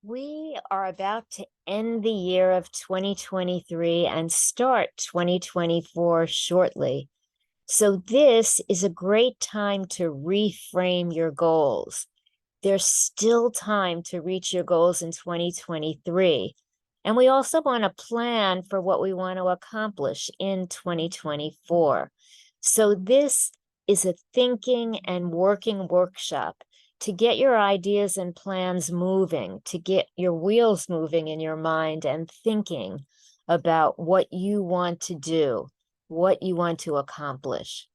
We are about to end the year of 2023 and start 2024 shortly. So, this is a great time to reframe your goals. There's still time to reach your goals in 2023. And we also want to plan for what we want to accomplish in 2024. So, this is a thinking and working workshop to get your ideas and plans moving, to get your wheels moving in your mind and thinking about what you want to do, what you want to accomplish.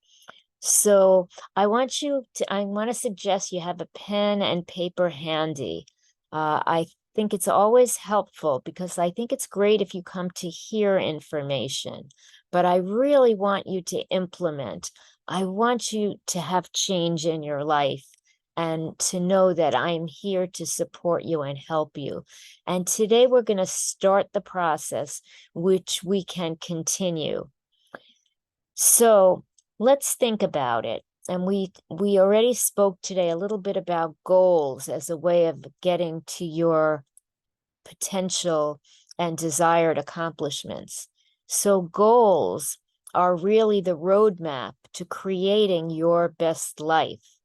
So I want to suggest you have a pen and paper handy. I think it's always helpful because I think it's great if you come to hear information, but I really want you to implement. I want you to have change in your life and to know that I'm here to support you and help you. And today we're going to start the process, which we can continue. So let's think about it. And we already spoke today a little bit about goals as a way of getting to your potential and desired accomplishments. So goals are really the roadmap to creating your best life.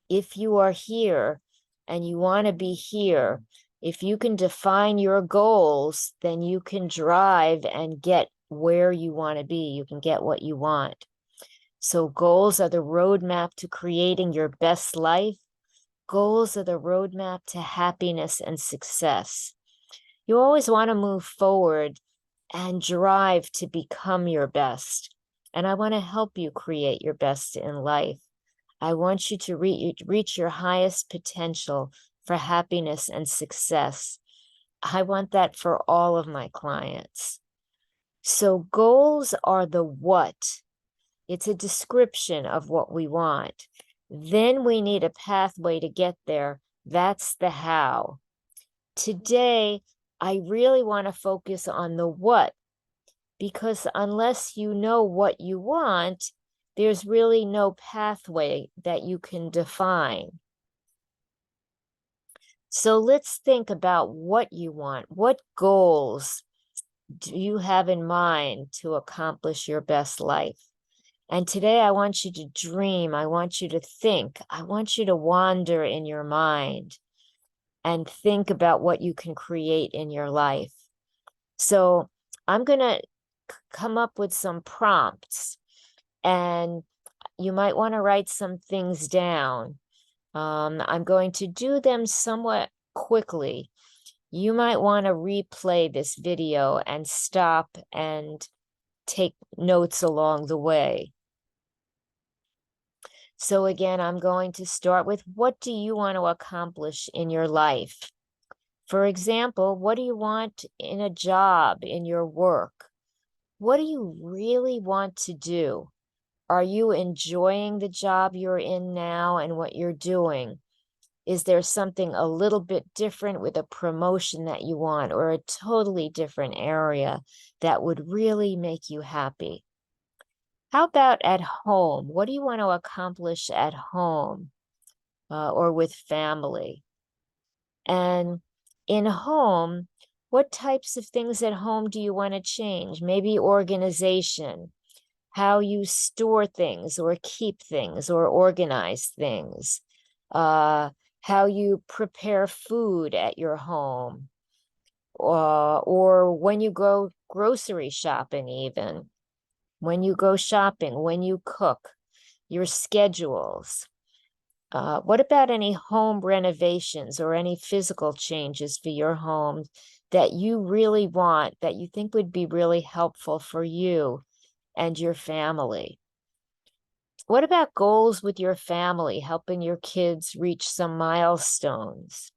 If you are here and you want to be here, if you can define your goals, then you can drive and get where you want to be. You can get what you want. So goals are the roadmap to creating your best life. Goals are the roadmap to happiness and success. You always want to move forward and drive to become your best. And I want to help you create your best in life. I want you to reach your highest potential for happiness and success. I want that for all of my clients. So goals are the what. It's a description of what we want. Then we need a pathway to get there. That's the how. Today, I really want to focus on the what, because unless you know what you want, there's really no pathway that you can define. So let's think about what you want. What goals do you have in mind to accomplish your best life? And today I want you to dream. I want you to think. I want you to wander in your mind and think about what you can create in your life. So I'm going to come up with some prompts, and you might want to write some things down. I'm going to do them somewhat quickly. You might want to replay this video and stop and take notes along the way. So again, I'm going to start with, what do you want to accomplish in your life? For example, what do you want in a job, in your work? What do you really want to do? Are you enjoying the job you're in now and what you're doing? Is there something a little bit different with a promotion that you want, or a totally different area that would really make you happy? How about at home? What do you want to accomplish at home or with family? And in home, what types of things at home do you want to change? Maybe organization, how you store things or keep things or organize things, how you prepare food at your home, or when you go grocery shopping, even when you go shopping, when you cook, your schedules. What about any home renovations or any physical changes for your home that you really want, that you think would be really helpful for you and your family? What about goals with your family, helping your kids reach some milestones?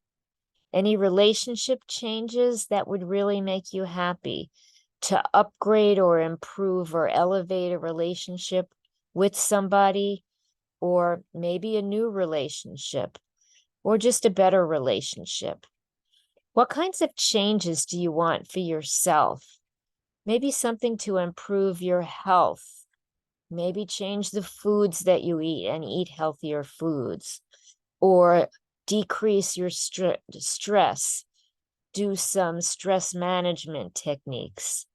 Any relationship changes that would really make you happy, to upgrade or improve or elevate a relationship with somebody, or maybe a new relationship, or just a better relationship? What kinds of changes do you want for yourself? Maybe something to improve your health. Maybe change the foods that you eat and eat healthier foods, or decrease your stress, do some stress management techniques.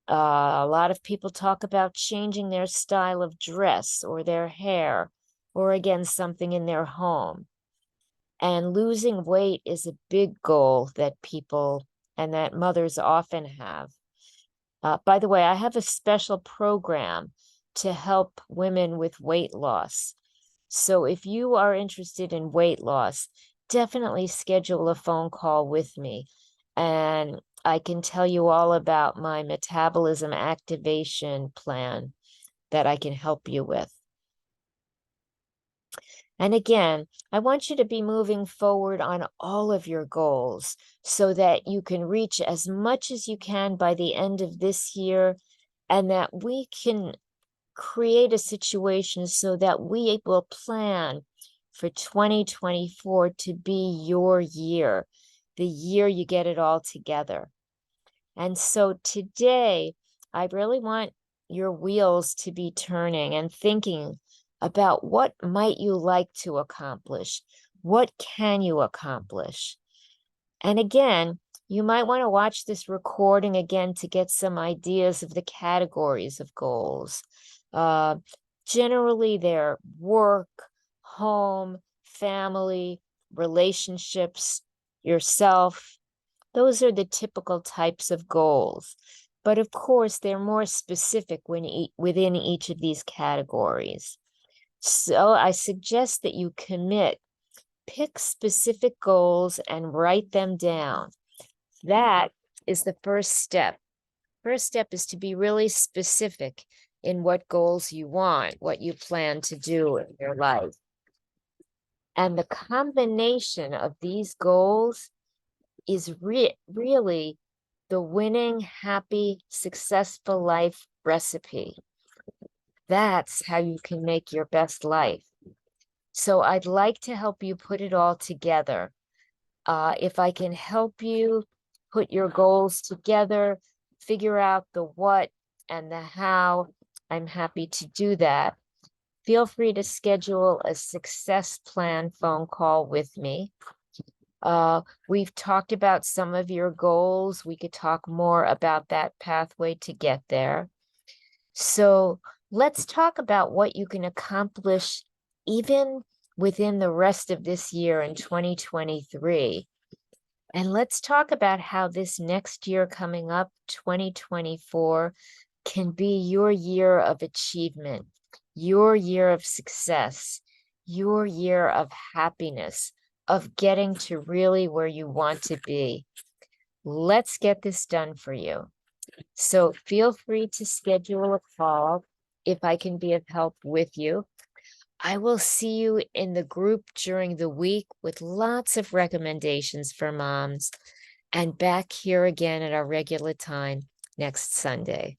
A lot of people talk about changing their style of dress or their hair, or again, something in their home. And losing weight is a big goal that people and that mothers often have. By the way, I have a special program to help women with weight loss. So if you are interested in weight loss, definitely schedule a phone call with me, and I can tell you all about my metabolism activation plan that I can help you with. And again, I want you to be moving forward on all of your goals so that you can reach as much as you can by the end of this year, and that we can create a situation so that we will plan for 2024 to be your year, the year you get it all together. And so today, I really want your wheels to be turning and thinking about what might you like to accomplish? What can you accomplish? And again, you might want to watch this recording again to get some ideas of the categories of goals. Generally, they're work, home, family, relationships, yourself. Those are the typical types of goals. But of course, they're more specific within each of these categories. So I suggest that you pick specific goals and write them down. That is the first step. First step is to be really specific in what goals you want, what you plan to do in your life. And the combination of these goals is really the winning, happy, successful life recipe. That's how you can make your best life. So I'd like to help you put it all together. If I can help you put your goals together, figure out the what and the how, I'm happy to do that. Feel free to schedule a success plan phone call with me. We've talked about some of your goals. We could talk more about that pathway to get there. So let's talk about what you can accomplish even within the rest of this year in 2023. And let's talk about how this next year coming up, 2024, can be your year of achievement, your year of success, your year of happiness, of getting to really where you want to be. Let's get this done for you. So feel free to schedule a call if I can be of help with you. I will see you in the group during the week with lots of recommendations for moms, and back here again at our regular time next Sunday.